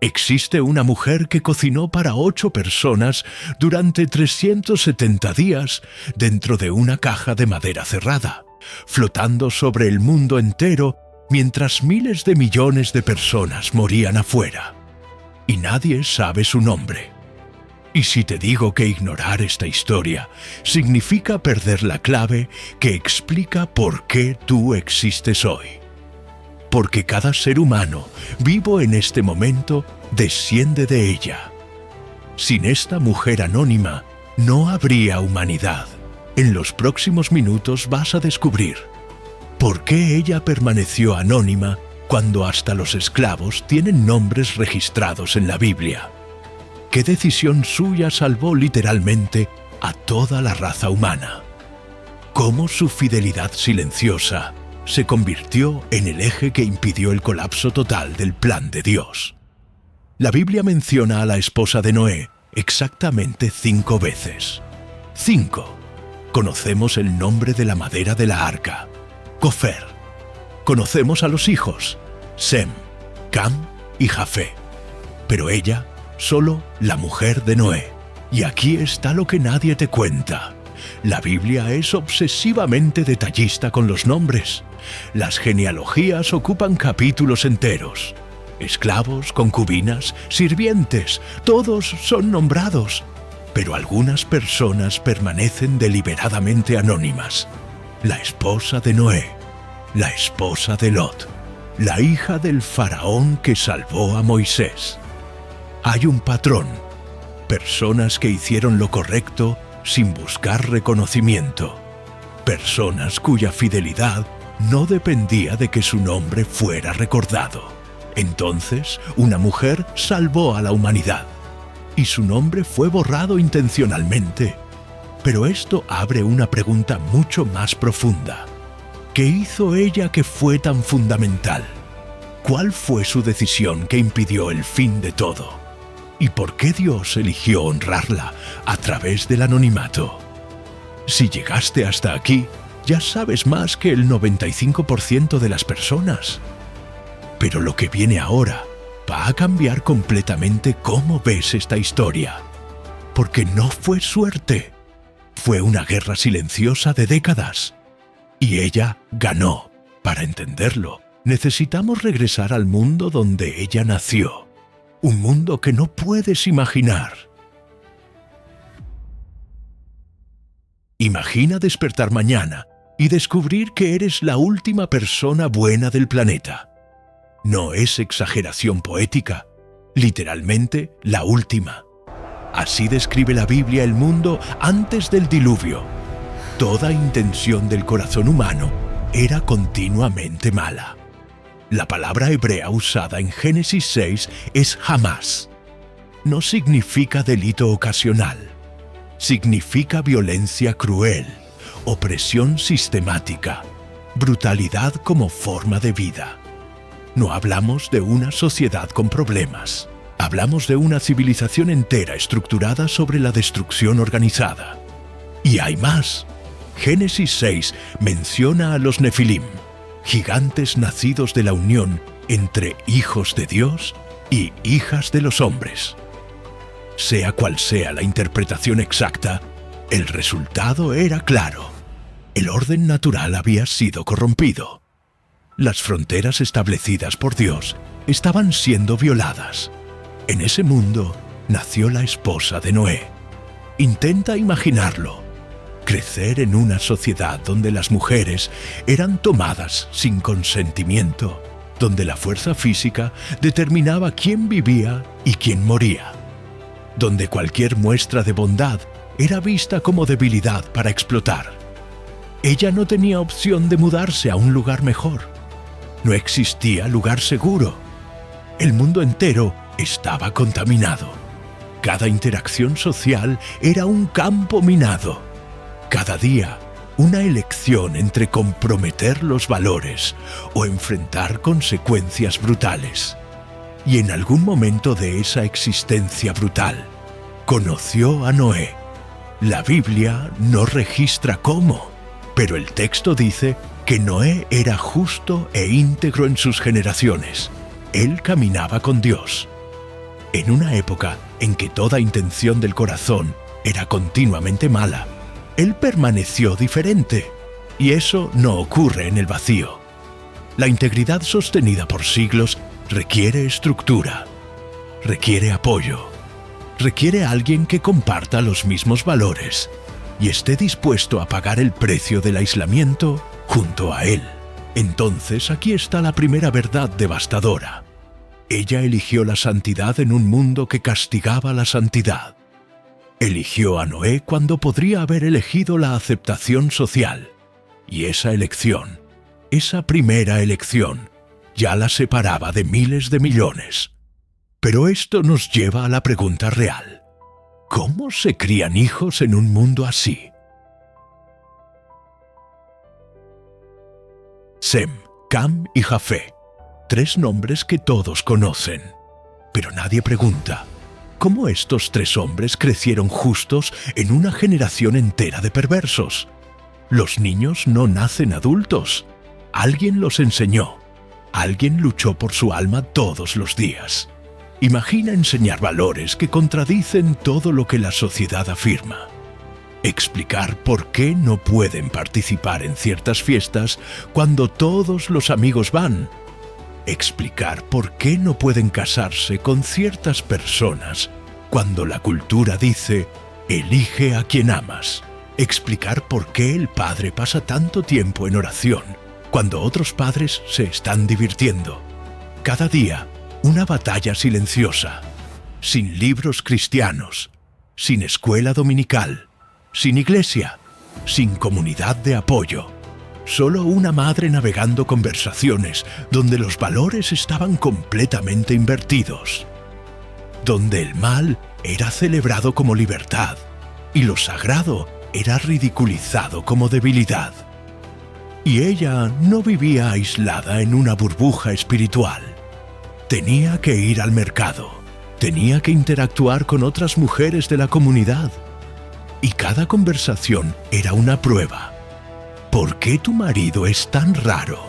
Existe una mujer que cocinó para 8 personas durante 370 días dentro de una caja de madera cerrada, flotando sobre el mundo entero mientras miles de millones de personas morían afuera. Y nadie sabe su nombre. Y si te digo que ignorar esta historia significa perder la clave que explica por qué tú existes hoy. Porque cada ser humano vivo en este momento desciende de ella. Sin esta mujer anónima, no habría humanidad. En los próximos minutos vas a descubrir por qué ella permaneció anónima cuando hasta los esclavos tienen nombres registrados en la Biblia. ¿Qué decisión suya salvó literalmente a toda la raza humana? ¿Cómo su fidelidad silenciosa se convirtió en el eje que impidió el colapso total del plan de Dios? La Biblia menciona a la esposa de Noé exactamente 5 veces. 5. Conocemos el nombre de la madera de la arca, Gofer. Conocemos a los hijos, Sem, Cam y Jafé. Pero ella, solo la mujer de Noé. Y aquí está lo que nadie te cuenta. La Biblia es obsesivamente detallista con los nombres. Las genealogías ocupan capítulos enteros. Esclavos, concubinas, sirvientes, todos son nombrados. Pero algunas personas permanecen deliberadamente anónimas. La esposa de Noé, la esposa de Lot, la hija del faraón que salvó a Moisés. Hay un patrón. Personas que hicieron lo correcto sin buscar reconocimiento. Personas cuya fidelidad no dependía de que su nombre fuera recordado. Entonces, una mujer salvó a la humanidad. Y su nombre fue borrado intencionalmente. Pero esto abre una pregunta mucho más profunda. ¿Qué hizo ella que fue tan fundamental? ¿Cuál fue su decisión que impidió el fin de todo? ¿Y por qué Dios eligió honrarla a través del anonimato? Si llegaste hasta aquí, ya sabes más que el 95% de las personas. Pero lo que viene ahora va a cambiar completamente cómo ves esta historia. Porque no fue suerte. Fue una guerra silenciosa de décadas. Y ella ganó. Para entenderlo, necesitamos regresar al mundo donde ella nació. Un mundo que no puedes imaginar. Imagina despertar mañana y descubrir que eres la última persona buena del planeta. No es exageración poética, literalmente la última. Así describe la Biblia el mundo antes del diluvio. Toda intención del corazón humano era continuamente mala. La palabra hebrea usada en Génesis 6 es jamás. No significa delito ocasional. Significa violencia cruel, opresión sistemática, brutalidad como forma de vida. No hablamos de una sociedad con problemas. Hablamos de una civilización entera estructurada sobre la destrucción organizada. Y hay más. Génesis 6 menciona a los Nefilim, gigantes nacidos de la unión entre hijos de Dios y hijas de los hombres. Sea cual sea la interpretación exacta, el resultado era claro. El orden natural había sido corrompido. Las fronteras establecidas por Dios estaban siendo violadas. En ese mundo nació la esposa de Noé. Intenta imaginarlo. Crecer en una sociedad donde las mujeres eran tomadas sin consentimiento, donde la fuerza física determinaba quién vivía y quién moría, donde cualquier muestra de bondad era vista como debilidad para explotar. Ella no tenía opción de mudarse a un lugar mejor. No existía lugar seguro. El mundo entero estaba contaminado. Cada interacción social era un campo minado. Cada día, una elección entre comprometer los valores o enfrentar consecuencias brutales. Y en algún momento de esa existencia brutal, conoció a Noé. La Biblia no registra cómo, pero el texto dice que Noé era justo e íntegro en sus generaciones. Él caminaba con Dios. En una época en que toda intención del corazón era continuamente mala, él permaneció diferente. Y eso no ocurre en el vacío. La integridad sostenida por siglos requiere estructura, requiere apoyo, requiere alguien que comparta los mismos valores y esté dispuesto a pagar el precio del aislamiento junto a él. Entonces aquí está la primera verdad devastadora. Ella eligió la santidad en un mundo que castigaba la santidad. Eligió a Noé cuando podría haber elegido la aceptación social. Y esa elección, esa primera elección, ya la separaba de miles de millones. Pero esto nos lleva a la pregunta real. ¿Cómo se crían hijos en un mundo así? Sem, Cam y Jafé, 3 nombres que todos conocen. Pero nadie pregunta, ¿cómo estos 3 hombres crecieron justos en una generación entera de perversos? Los niños no nacen adultos. Alguien los enseñó. Alguien luchó por su alma todos los días. Imagina enseñar valores que contradicen todo lo que la sociedad afirma. Explicar por qué no pueden participar en ciertas fiestas cuando todos los amigos van. Explicar por qué no pueden casarse con ciertas personas cuando la cultura dice «elige a quien amas». Explicar por qué el padre pasa tanto tiempo en oración cuando otros padres se están divirtiendo. Cada día, una batalla silenciosa, sin libros cristianos, sin escuela dominical, sin iglesia, sin comunidad de apoyo. Solo una madre navegando conversaciones donde los valores estaban completamente invertidos. Donde el mal era celebrado como libertad y lo sagrado era ridiculizado como debilidad. Y ella no vivía aislada en una burbuja espiritual. Tenía que ir al mercado, tenía que interactuar con otras mujeres de la comunidad. Y cada conversación era una prueba. ¿Por qué tu marido es tan raro?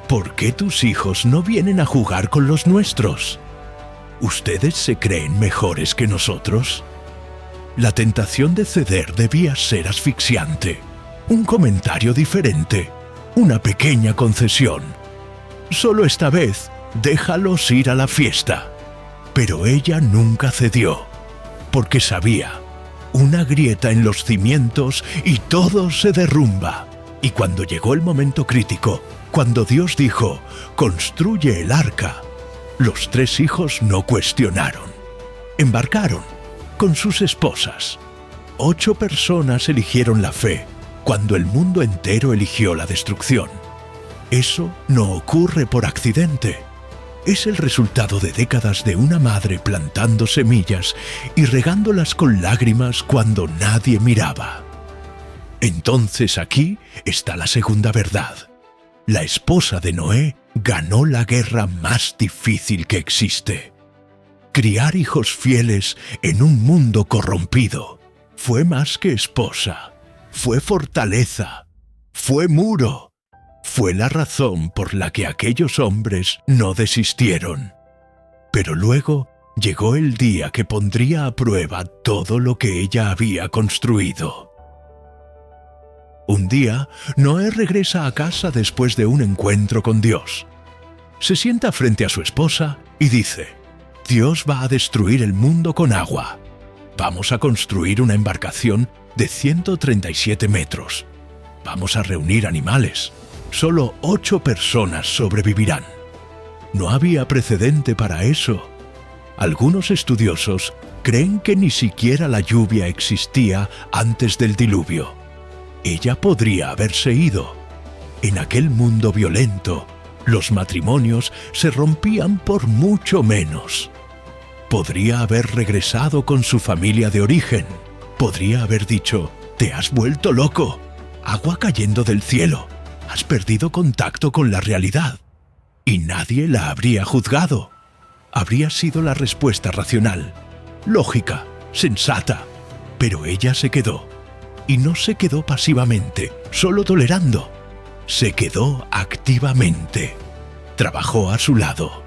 ¿Por qué tus hijos no vienen a jugar con los nuestros? ¿Ustedes se creen mejores que nosotros? La tentación de ceder debía ser asfixiante. Un comentario diferente, una pequeña concesión. Solo esta vez, déjalos ir a la fiesta. Pero ella nunca cedió, porque sabía, una grieta en los cimientos y todo se derrumba. Y cuando llegó el momento crítico, cuando Dios dijo, construye el arca, los 3 hijos no cuestionaron. Embarcaron con sus esposas. 8 personas eligieron la fe cuando el mundo entero eligió la destrucción. Eso no ocurre por accidente. Es el resultado de décadas de una madre plantando semillas y regándolas con lágrimas cuando nadie miraba. Entonces aquí está la segunda verdad. La esposa de Noé ganó la guerra más difícil que existe. Criar hijos fieles en un mundo corrompido fue más que esposa, fue fortaleza, fue muro, fue la razón por la que aquellos hombres no desistieron. Pero luego llegó el día que pondría a prueba todo lo que ella había construido. Un día, Noé regresa a casa después de un encuentro con Dios. Se sienta frente a su esposa y dice: Dios va a destruir el mundo con agua. Vamos a construir una embarcación de 137 metros. Vamos a reunir animales. Solo 8 personas sobrevivirán. No había precedente para eso. Algunos estudiosos creen que ni siquiera la lluvia existía antes del diluvio. Ella podría haberse ido. En aquel mundo violento, los matrimonios se rompían por mucho menos. Podría haber regresado con su familia de origen. Podría haber dicho: «Te has vuelto loco. Agua cayendo del cielo. Has perdido contacto con la realidad». Y nadie la habría juzgado. Habría sido la respuesta racional, lógica, sensata. Pero ella se quedó. Y no se quedó pasivamente, solo tolerando. Se quedó activamente. Trabajó a su lado.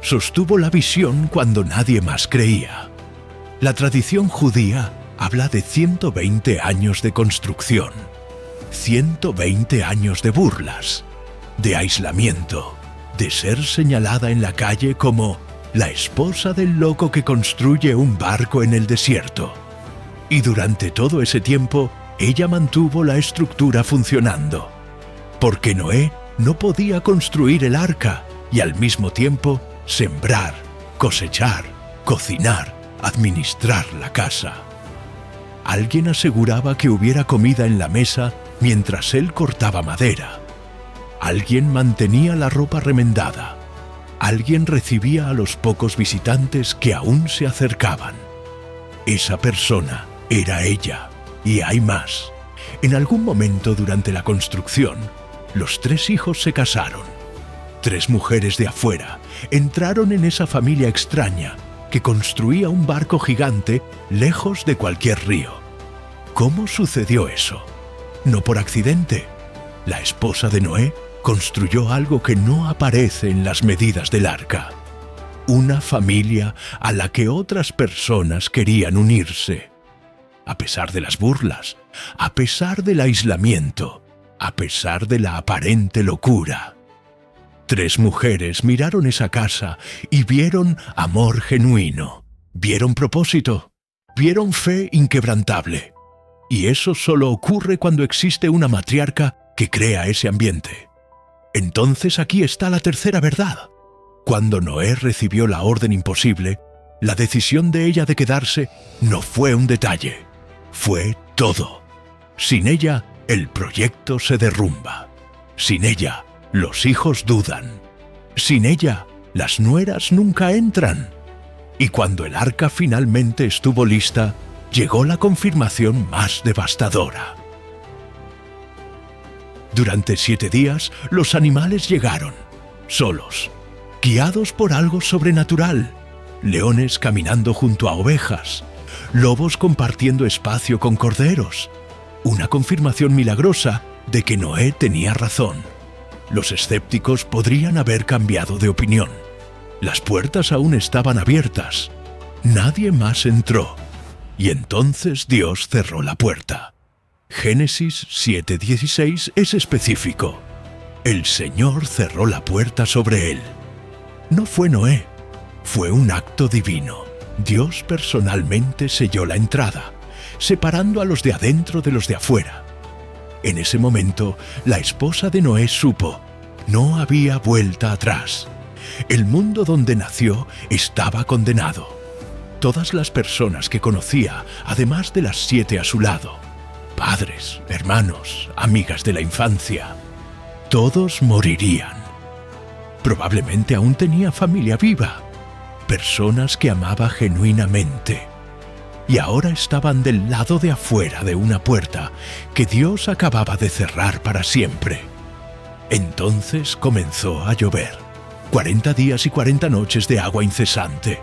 Sostuvo la visión cuando nadie más creía. La tradición judía habla de 120 años de construcción, 120 años de burlas, de aislamiento, de ser señalada en la calle como la esposa del loco que construye un barco en el desierto. Y durante todo ese tiempo, ella mantuvo la estructura funcionando, porque Noé no podía construir el arca y al mismo tiempo sembrar, cosechar, cocinar, administrar la casa. Alguien aseguraba que hubiera comida en la mesa mientras él cortaba madera. Alguien mantenía la ropa remendada. Alguien recibía a los pocos visitantes que aún se acercaban. Esa persona era ella, y hay más. En algún momento durante la construcción, los 3 hijos se casaron. 3 mujeres de afuera entraron en esa familia extraña que construía un barco gigante lejos de cualquier río. ¿Cómo sucedió eso? No por accidente. La esposa de Noé construyó algo que no aparece en las medidas del arca. Una familia a la que otras personas querían unirse. A pesar de las burlas, a pesar del aislamiento, a pesar de la aparente locura. 3 mujeres miraron esa casa y vieron amor genuino, vieron propósito, vieron fe inquebrantable. Y eso solo ocurre cuando existe una matriarca que crea ese ambiente. Entonces aquí está la tercera verdad. Cuando Noé recibió la orden imposible, la decisión de ella de quedarse no fue un detalle, fue todo. Sin ella, el proyecto se derrumba. Sin ella, los hijos dudan. Sin ella, las nueras nunca entran. Y cuando el arca finalmente estuvo lista, llegó la confirmación más devastadora. Durante 7 días, los animales llegaron, solos, guiados por algo sobrenatural. Leones caminando junto a ovejas, lobos compartiendo espacio con corderos. Una confirmación milagrosa de que Noé tenía razón. Los escépticos podrían haber cambiado de opinión. Las puertas aún estaban abiertas. Nadie más entró. Y entonces Dios cerró la puerta. Génesis 7:16 es específico. El Señor cerró la puerta sobre él. No fue Noé, fue un acto divino. Dios personalmente selló la entrada, separando a los de adentro de los de afuera. En ese momento, la esposa de Noé supo, no había vuelta atrás. El mundo donde nació estaba condenado. Todas las personas que conocía, además de las 7 a su lado, padres, hermanos, amigas de la infancia, todos morirían. Probablemente aún tenía familia viva, personas que amaba genuinamente. Y ahora estaban del lado de afuera de una puerta que Dios acababa de cerrar para siempre. Entonces comenzó a llover. 40 días y 40 noches de agua incesante.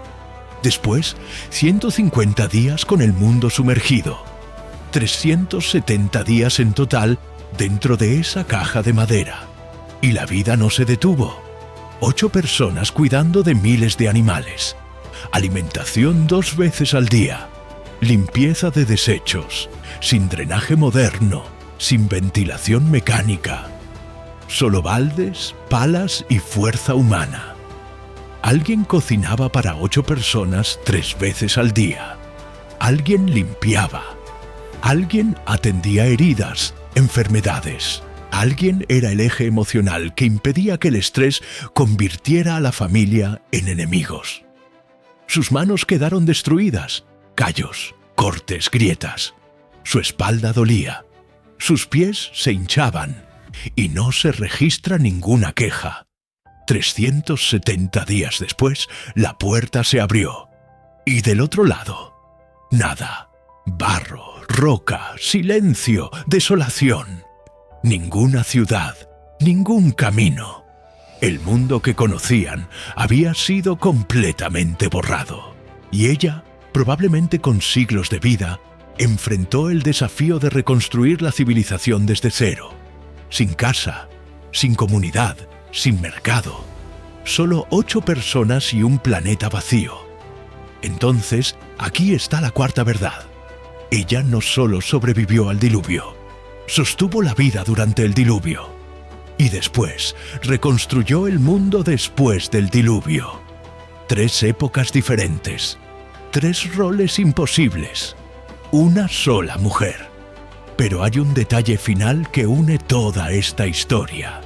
Después, 150 días con el mundo sumergido. 370 días en total dentro de esa caja de madera. Y la vida no se detuvo. 8 personas cuidando de miles de animales. Alimentación 2 veces al día. Limpieza de desechos, sin drenaje moderno, sin ventilación mecánica. Solo baldes, palas y fuerza humana. Alguien cocinaba para 8 personas 3 veces al día. Alguien limpiaba. Alguien atendía heridas, enfermedades. Alguien era el eje emocional que impedía que el estrés convirtiera a la familia en enemigos. Sus manos quedaron destruidas. Callos, cortes, grietas. Su espalda dolía. Sus pies se hinchaban. Y no se registra ninguna queja. 370 días después, la puerta se abrió. Y del otro lado, nada. Barro, roca, silencio, desolación. Ninguna ciudad, ningún camino. El mundo que conocían había sido completamente borrado. Y ella, probablemente con siglos de vida, enfrentó el desafío de reconstruir la civilización desde cero. Sin casa, sin comunidad, sin mercado. solo 8 personas y un planeta vacío. Entonces, aquí está la cuarta verdad. Ella no solo sobrevivió al diluvio, sostuvo la vida durante el diluvio y después reconstruyó el mundo después del diluvio. 3 épocas diferentes, 3 roles imposibles, una sola mujer. Pero hay un detalle final que une toda esta historia.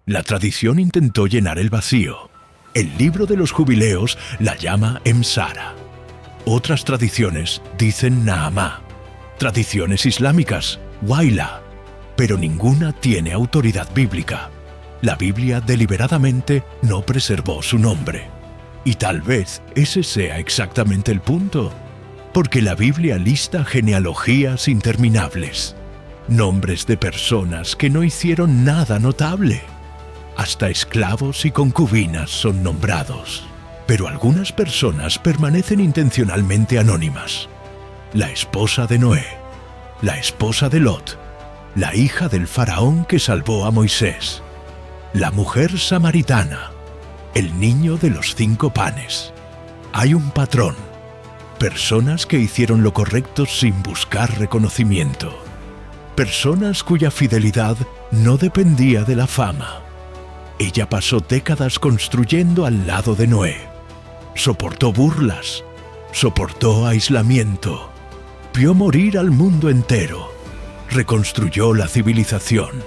La tradición intentó llenar el vacío. El libro de los jubileos la llama Emsara. Otras tradiciones dicen Naamá. Tradiciones islámicas, Waila. Pero ninguna tiene autoridad bíblica. La Biblia deliberadamente no preservó su nombre. Y tal vez ese sea exactamente el punto. Porque la Biblia lista genealogías interminables. Nombres de personas que no hicieron nada notable. Hasta esclavos y concubinas son nombrados. Pero algunas personas permanecen intencionalmente anónimas. La esposa de Noé, la esposa de Lot, la hija del faraón que salvó a Moisés, la mujer samaritana, el niño de los 5 panes. Hay un patrón. Personas que hicieron lo correcto sin buscar reconocimiento. Personas cuya fidelidad no dependía de la fama. Ella pasó décadas construyendo al lado de Noé. Soportó burlas, soportó aislamiento, vio morir al mundo entero, reconstruyó la civilización.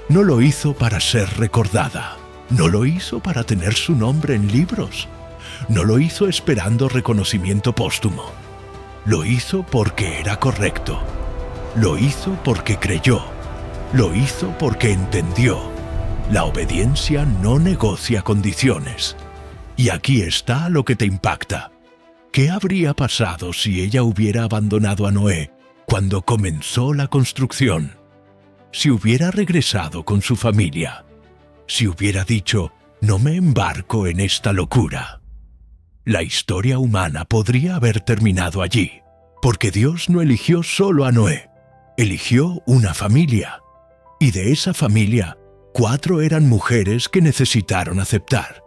No lo hizo para ser recordada, no lo hizo para tener su nombre en libros, no lo hizo esperando reconocimiento póstumo. Lo hizo porque era correcto, lo hizo porque creyó, lo hizo porque entendió. La obediencia no negocia condiciones. Y aquí está lo que te impacta. ¿Qué habría pasado si ella hubiera abandonado a Noé cuando comenzó la construcción? Si hubiera regresado con su familia. Si hubiera dicho, no me embarco en esta locura. La historia humana podría haber terminado allí, porque Dios no eligió solo a Noé, eligió una familia. Y de esa familia, 4 eran mujeres que necesitaron aceptar.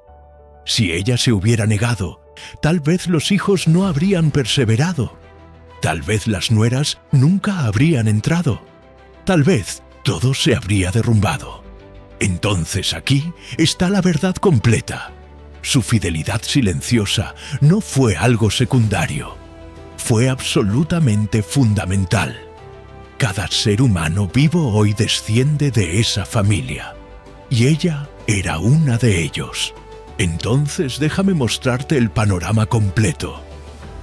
Si ella se hubiera negado, tal vez los hijos no habrían perseverado. Tal vez las nueras nunca habrían entrado. Tal vez todo se habría derrumbado. Entonces aquí está la verdad completa. Su fidelidad silenciosa no fue algo secundario. Fue absolutamente fundamental. Cada ser humano vivo hoy desciende de esa familia. Y ella era una de ellos. Entonces déjame mostrarte el panorama completo.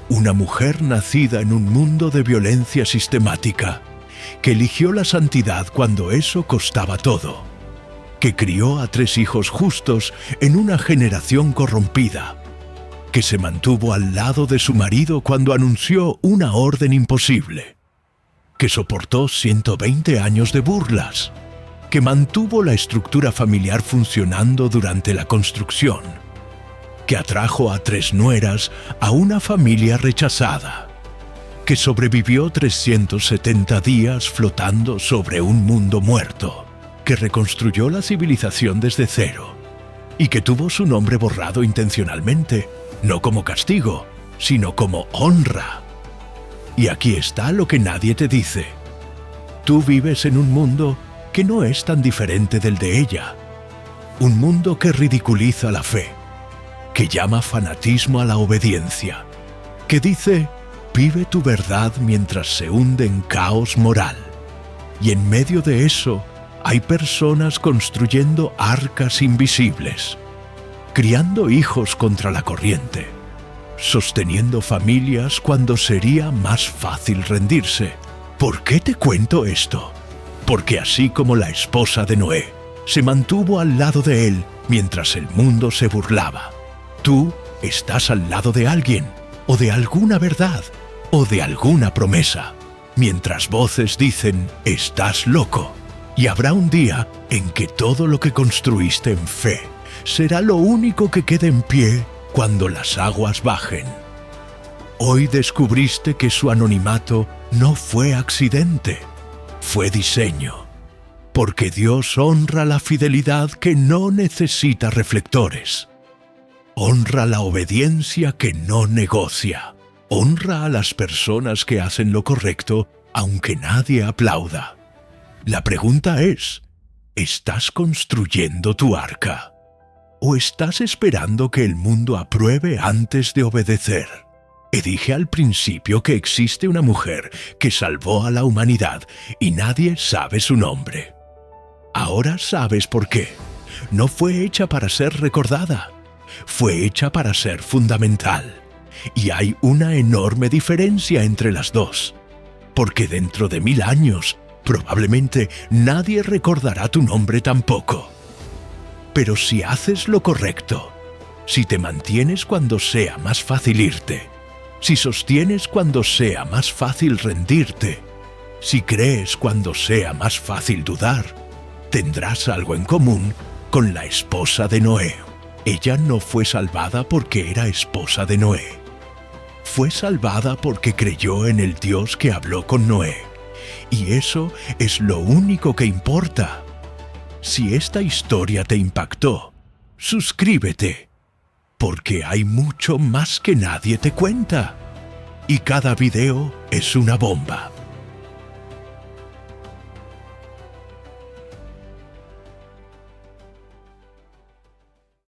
Una mujer nacida en un mundo de violencia sistemática, que eligió la santidad cuando eso costaba todo, que crió a 3 hijos justos en una generación corrompida, que se mantuvo al lado de su marido cuando anunció una orden imposible, que soportó 120 años de burlas, que mantuvo la estructura familiar funcionando durante la construcción, que atrajo a 3 nueras a una familia rechazada, que sobrevivió 370 días flotando sobre un mundo muerto, que reconstruyó la civilización desde cero y que tuvo su nombre borrado intencionalmente, no como castigo, sino como honra. Y aquí está lo que nadie te dice. Tú vives en un mundo que no es tan diferente del de ella. Un mundo que ridiculiza la fe, que llama fanatismo a la obediencia, que dice, vive tu verdad mientras se hunde en caos moral. Y en medio de eso, hay personas construyendo arcas invisibles, criando hijos contra la corriente, sosteniendo familias cuando sería más fácil rendirse. ¿Por qué te cuento esto? Porque así como la esposa de Noé se mantuvo al lado de él mientras el mundo se burlaba, tú estás al lado de alguien, o de alguna verdad, o de alguna promesa, mientras voces dicen, estás loco. Y habrá un día en que todo lo que construiste en fe será lo único que quede en pie cuando las aguas bajen. Hoy descubriste que su anonimato no fue accidente, fue diseño. porque Dios honra la fidelidad que no necesita reflectores. Honra la obediencia que no negocia. Honra a las personas que hacen lo correcto, aunque nadie aplauda. La pregunta es, ¿estás construyendo tu arca? ¿O estás esperando que el mundo apruebe antes de obedecer? Dije al principio que existe una mujer que salvó a la humanidad y nadie sabe su nombre. Ahora sabes por qué. No fue hecha para ser recordada. Fue hecha para ser fundamental. Y hay una enorme diferencia entre las dos. Porque dentro de 1000 años, probablemente nadie recordará tu nombre tampoco. Pero si haces lo correcto, si te mantienes cuando sea más fácil irte, si sostienes cuando sea más fácil rendirte, si crees cuando sea más fácil dudar, tendrás algo en común con la esposa de Noé. Ella no fue salvada porque era esposa de Noé. Fue salvada porque creyó en el Dios que habló con Noé. Y eso es lo único que importa. Si esta historia te impactó, suscríbete, porque hay mucho más que nadie te cuenta. Y cada video es una bomba.